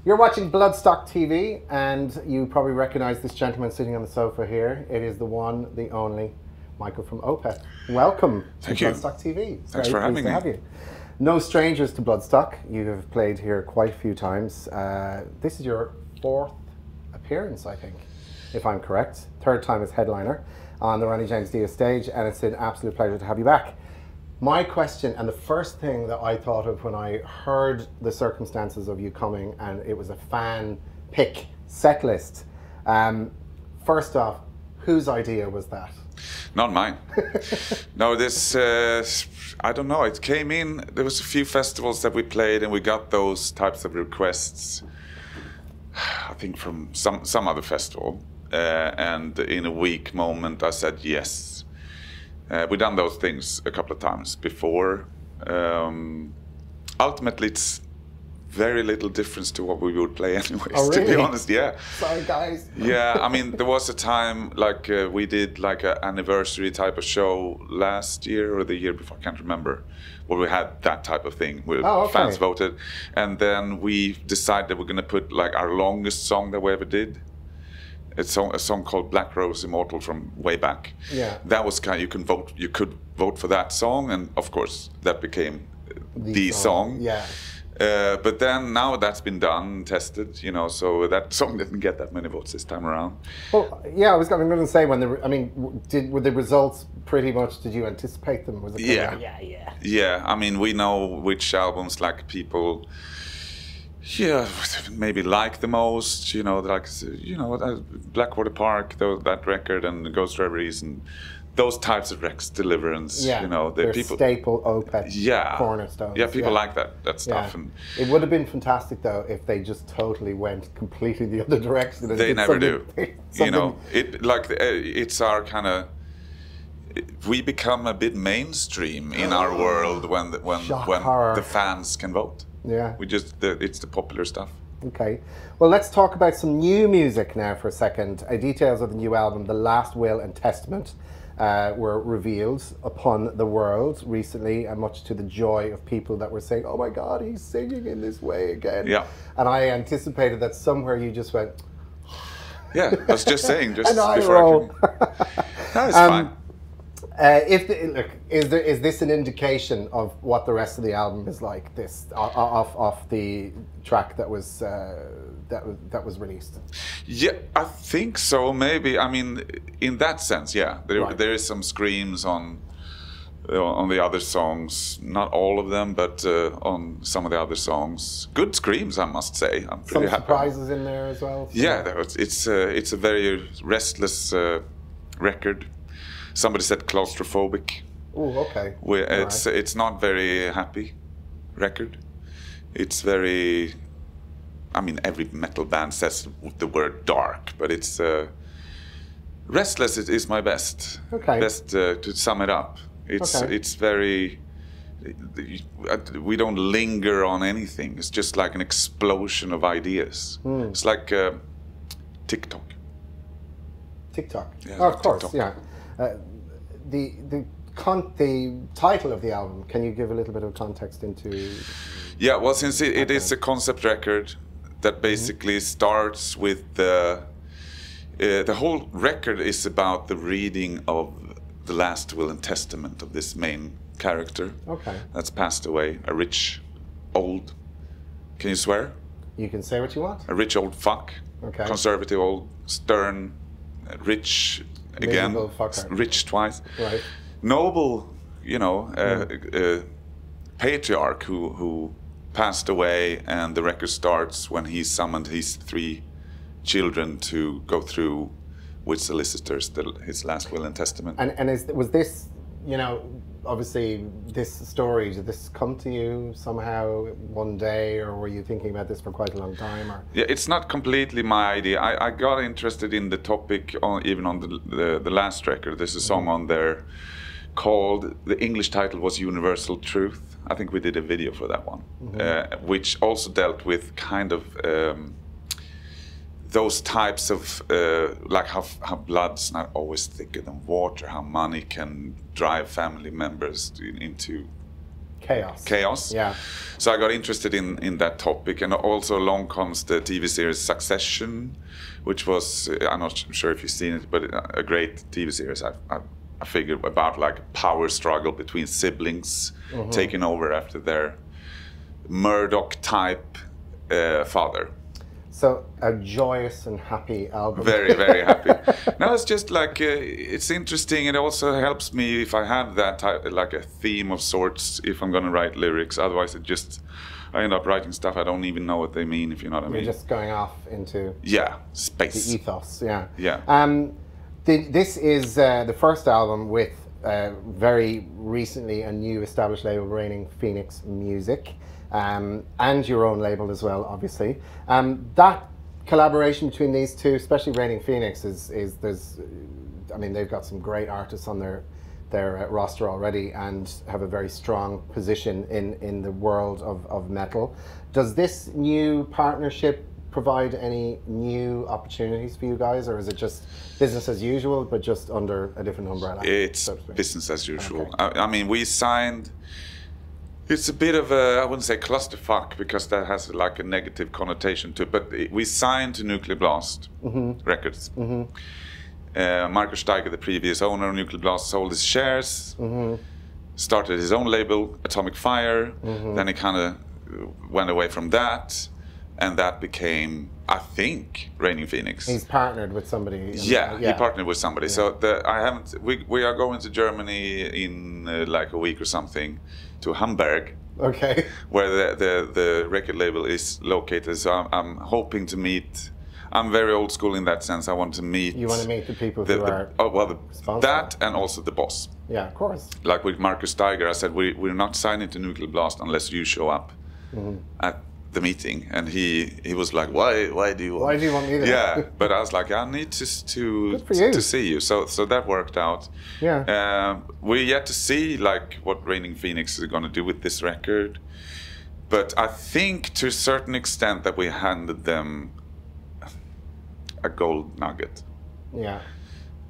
You're watching Bloodstock TV, and you probably recognize this gentleman sitting on the sofa here. It is the one, the only, Mikael from Opeth. Welcome to Bloodstock TV. Thanks for having me. Have you. No strangers to Bloodstock. You have played here quite a few times. This is your 4th appearance, I think, if I'm correct. 3rd time as headliner on the Ronnie James Dio stage, and it's an absolute pleasure to have you back. My question, and the first thing that I thought of when I heard the circumstances of you coming, and it was a fan pick set list. First off, whose idea was that? Not mine. No, this, I don't know, it came in, there was a few festivals that we played and we got those types of requests, I think from some other festival. And in a weak moment I said yes. We've done those things a couple of times before. Ultimately, it's very little difference to what we would play anyways, oh, really? to be honest, yeah. Sorry, guys. Yeah, I mean, there was a time, like, we did like an anniversary type of show last year or the year before, I can't remember, where we had that type of thing, where fans voted. And then we decided we're going to put like our longest song that we ever did. It's a song called Black Rose Immortal from way back. Yeah. That was kind of, you could vote for that song, and of course that became the song. Yeah. But then now that's been done, tested, you know, so that song didn't get that many votes this time around. Well, yeah, I was going to say, were the results pretty much, did you anticipate them? Was it yeah, I mean, we know which albums like people maybe like the most, you know, like, you know, Blackwater Park, that record, and Ghost Reveries, and those types of records, Deliverance, you know, they're people staple Opeth cornerstones. Yeah, people like that stuff. Yeah. And it would have been fantastic though if they just totally went completely the other direction. And they never do. You know, it's our kind of. We become a bit mainstream in our world when the fans can vote. Yeah, we just it's the popular stuff. Okay, well, let's talk about some new music now for a second. Details of the new album, The Last Will and Testament, were revealed upon the world recently, and much to the joy of people that were saying, "Oh my God, he's singing in this way again." Yeah, and I anticipated that somewhere you just went. Yeah, I was just saying, just before. No, it's fine. Is this an indication of what the rest of the album is like? This off the track that was released. Yeah, I think so. Maybe. I mean, in that sense, yeah. There is some screams on the other songs. Not all of them, but on some of the other songs, good screams, I must say. I'm pretty happy. Some surprises in there as well. Yeah, it's a very restless record. Somebody said claustrophobic. Oh, okay. It's not very happy record. It's very, I mean, every metal band says the word dark, but it's Restless is my best. Okay. Best to sum it up. It's very. We don't linger on anything. It's just like an explosion of ideas. It's like TikTok. TikTok. Yeah, of course, TikTok. Yeah. The title of the album, can you give a little bit of context into? Yeah, well, since it is a concept record that basically starts with the whole record is about the reading of the last will and testament of this main character. Okay. That's passed away, a rich old, can you swear? You can say what you want. A rich old fuck. Okay. Conservative old, stern, rich. Again, rich twice. Right. Noble, you know, patriarch who passed away, and the record starts when he summoned his 3 children to go through with solicitors his last will and testament. And was this, you know, obviously this story, did this come to you somehow one day, or were you thinking about this for quite a long time? Or? Yeah, it's not completely my idea. I got interested in the topic even on the last record. There's a song on there called, the English title was Universal Truth. I think we did a video for that one, which also dealt with kind of those types of, like how blood's not always thicker than water, how money can drive family members into Chaos. Yeah. So I got interested in that topic, and also along comes the TV series Succession, which was, I'm not sure if you've seen it, but a great TV series. I figured about like a power struggle between siblings taking over after their Murdoch type father. So a joyous and happy album. Very, very happy. No, it's just like it's interesting. It also helps me if I have that type, like a theme of sorts, if I'm going to write lyrics. Otherwise, I end up writing stuff I don't even know what they mean. If you know what I mean. You're just going off into space. The ethos. Yeah. Yeah. This is the first album with very recently a new established label, Reigning Phoenix Music. And your own label as well, obviously. That collaboration between these two, especially Reigning Phoenix, they've got some great artists on their roster already and have a very strong position in the world of metal. Does this new partnership provide any new opportunities for you guys, or is it just business as usual, but just under a different umbrella? It's business as usual. Okay. We signed. It's a bit of a, I wouldn't say clusterfuck because that has like a negative connotation to it, but we signed to Nuclear Blast Records. Markus Steiger, the previous owner of Nuclear Blast, sold his shares, started his own label, Atomic Fire, then he kind of went away from that, and that became, I think, Reigning Phoenix. He's partnered with somebody. He partnered with somebody. Yeah. So we are going to Germany in like a week or something, to Hamburg, where the record label is located. So I'm hoping to meet. I'm very old school in that sense. I want to meet. You want to meet the people who are that and also the boss. Yeah, of course. Like with Markus Steiger, I said we're not signing to Nuclear Blast unless you show up at the meeting, and he was like, why do you want me there? Yeah, but I was like, I need to see you. So that worked out. Yeah. We're yet to see like what Reigning Phoenix is going to do with this record, but I think to a certain extent that we handed them a gold nugget. Yeah.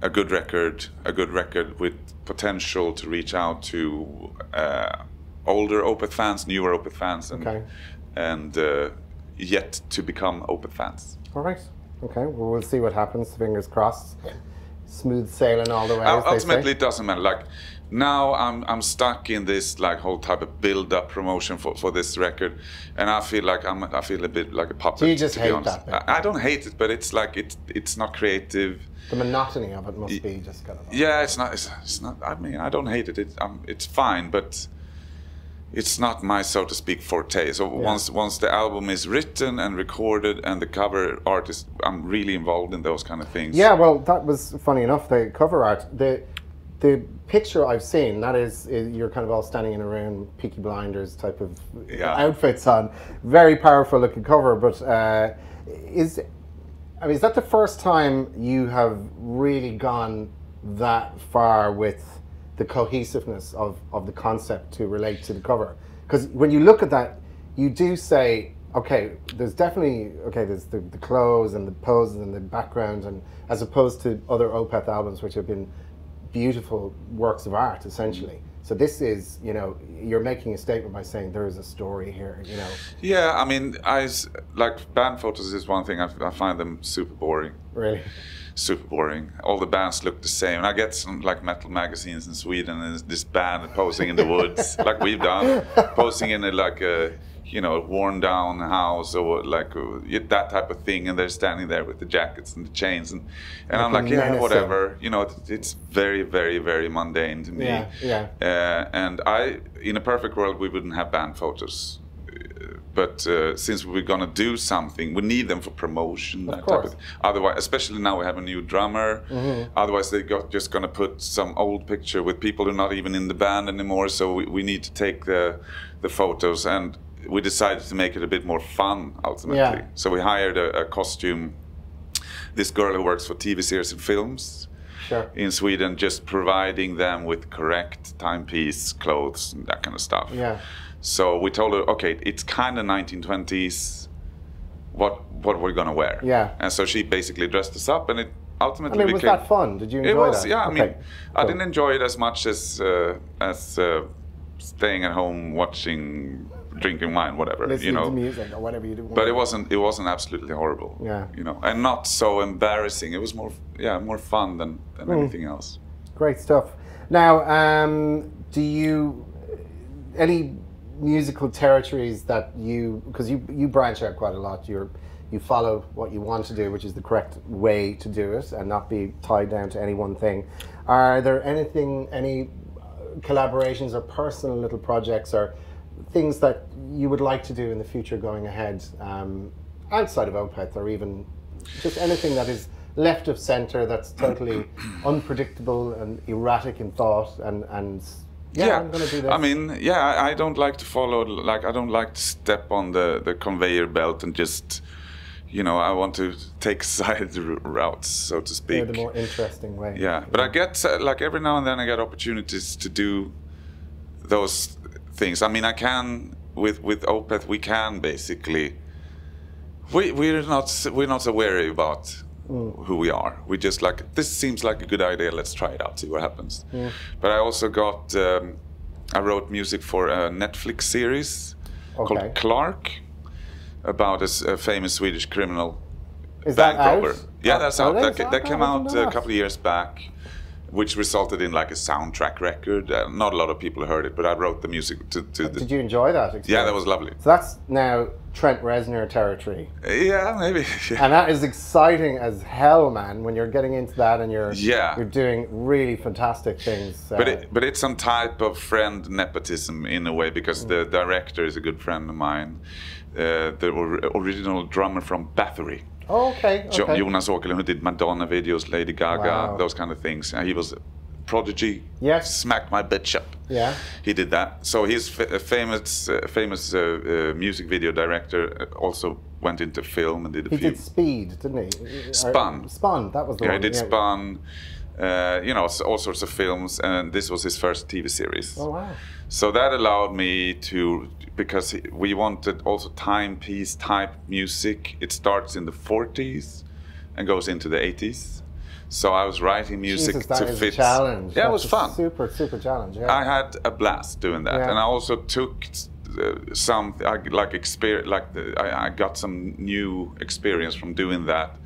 A good record with potential to reach out to older Opeth fans, newer Opeth fans, and yet to become Opeth fans. All right. Okay. Well, we'll see what happens. Fingers crossed. Smooth sailing all the way. Ultimately, it doesn't matter. Like now, I'm stuck in this like whole type of build-up promotion for this record, and I feel like I feel a bit like a puppet. Do you just to hate be honest. that bit? I don't hate it, but it's like it's not creative. The monotony of it must be just kind of. Yeah, it's not. I mean, I don't hate it. It's fine, but it's not my, so to speak, forte. So once the album is written and recorded and the cover artist, I'm really involved in those kind of things. Yeah, well, that was funny enough. The cover art, the picture I've seen, that is you're kind of all standing in a room, Peaky Blinders type of outfits on. Very powerful looking cover, but is that the first time you have really gone that far with the cohesiveness of the concept to relate to the cover? Because when you look at that, you do say, okay, there's definitely, there's the clothes and the poses and the background, and as opposed to other Opeth albums which have been beautiful works of art essentially. So this is, you're making a statement by saying there is a story here, Yeah, I mean, like band photos is one thing. I find them super boring. Really? Super boring. All the bands look the same. And I get some like metal magazines in Sweden, and this band posing in the woods, like we've done, posing in a worn down house or like that type of thing, and they're standing there with the jackets and the chains, and I'm like, yeah, whatever. It's very, very, very mundane to me. Yeah. And in a perfect world, we wouldn't have band photos. But since we're gonna do something, we need them for promotion. Of course. Otherwise, especially now we have a new drummer. Otherwise, they're just gonna put some old picture with people who are not even in the band anymore. So we need to take the photos, and we decided to make it a bit more fun ultimately. Yeah. So we hired a costume. This girl who works for TV series and films. Sure. In Sweden, just providing them with correct timepiece, clothes, and that kind of stuff. Yeah. So we told her, okay, it's kind of 1920s. What we're gonna wear? Yeah. And so she basically dressed us up, and it ultimately was that fun? Did you enjoy that? Yeah. I mean, I didn't enjoy it as much as staying at home, watching, drinking wine, whatever, listening to music or whatever you do. But it wasn't absolutely horrible. Yeah. You know, and not so embarrassing. It was more fun than anything else. Great stuff. Now, do you any musical territories that because you branch out quite a lot. You follow what you want to do, which is the correct way to do it, and not be tied down to any one thing. Are there any collaborations or personal little projects or things that you would like to do in the future going ahead, outside of Opeth, or even just anything that is left of center, that's totally unpredictable and erratic in thought, and I'm going to do this. I mean, I don't like to follow, like, I don't like to step on the conveyor belt and just, you know, I want to take side routes, so to speak. Yeah, the more interesting way. Yeah, but I get, like, every now and then I get opportunities to do those things. I mean, I can, with Opeth, we can basically, we're not so wary about who we are. We just like, this seems like a good idea, let's try it out, see what happens. But I also got, I wrote music for a Netflix series called Clark, about a famous Swedish criminal bank robber. Yeah, that's out. That came out a couple of years back, which resulted in like a soundtrack record. Not a lot of people heard it, but I wrote the music to Did you enjoy that experience? Yeah, that was lovely. So that's now Trent Reznor territory. Yeah, maybe. Yeah. And that is exciting as hell, man, when you're getting into that and you're doing really fantastic things. But it's some type of friend nepotism in a way, because the director is a good friend of mine. The original drummer from Bathory. Oh, okay. Jonas Åkerfeldt, who did Madonna videos, Lady Gaga, those kind of things. He was a prodigy. Yes. Smacked my bitch up. Yeah. He did that. So he's a famous music video director. Also went into film and did a few. He did Speed, didn't he? Spun. Spun. That was the one. Yeah, he did Spun. You know, all sorts of films, and this was his first TV series. Oh wow! So that allowed me to, because we wanted also timepiece type music. It starts in the 40s and goes into the 80s. So I was writing music to fit. A challenge. Yeah, it was fun. Super challenge. Yeah. I had a blast doing that, and I also took some I got some new experience from doing that.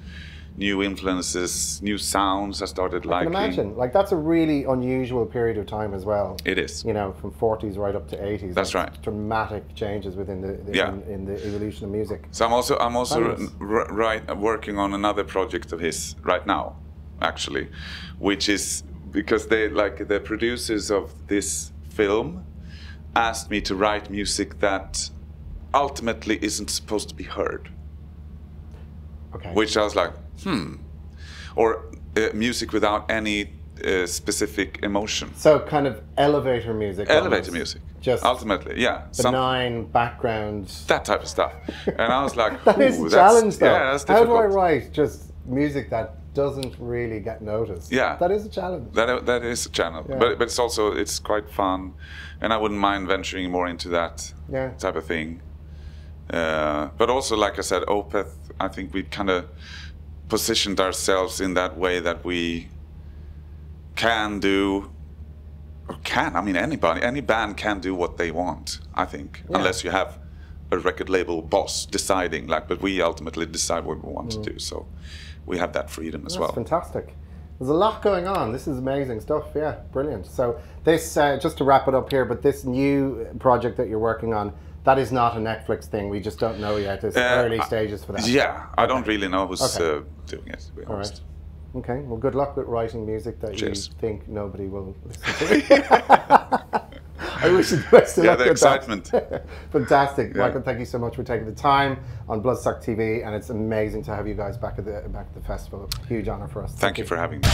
New influences, new sounds I started liking. I can imagine. Like, that's a really unusual period of time as well. It is. You know, from 40s right up to 80s. That's right. Dramatic changes within in the evolution of music. So I'm also working on another project of his right now, actually, which is because the producers of this film asked me to write music that ultimately isn't supposed to be heard. Okay. Which I was like, or music without any specific emotion. So kind of elevator music. Elevator music. Just ultimately, yeah. Benign background. That type of stuff. And I was like, that is a challenge, though. Yeah, that's difficult. How do I write just music that doesn't really get noticed? Yeah. That is a challenge. That is a challenge. Yeah. But it's also, it's quite fun. And I wouldn't mind venturing more into that type of thing. But also, like I said, Opeth, I think we kind of positioned ourselves in that way that we can do, any band can do what they want, I think, unless you have a record label boss deciding, but we ultimately decide what we want to do, so we have that freedom as well. That's fantastic. There's a lot going on. This is amazing stuff. Yeah, brilliant. So this, just to wrap it up here, but this new project that you're working on, that is not a Netflix thing. We just don't know yet. It's early stages for that. Yeah, I don't really know who's doing it, to be honest. All right. Okay, well, good luck with writing music that you think nobody will listen to. I wish you the best of luck the with excitement. That. Fantastic. Yeah. Michael, thank you so much for taking the time on Bloodstock TV, and it's amazing to have you guys back at the festival. Huge honor for us. Thank you for having me.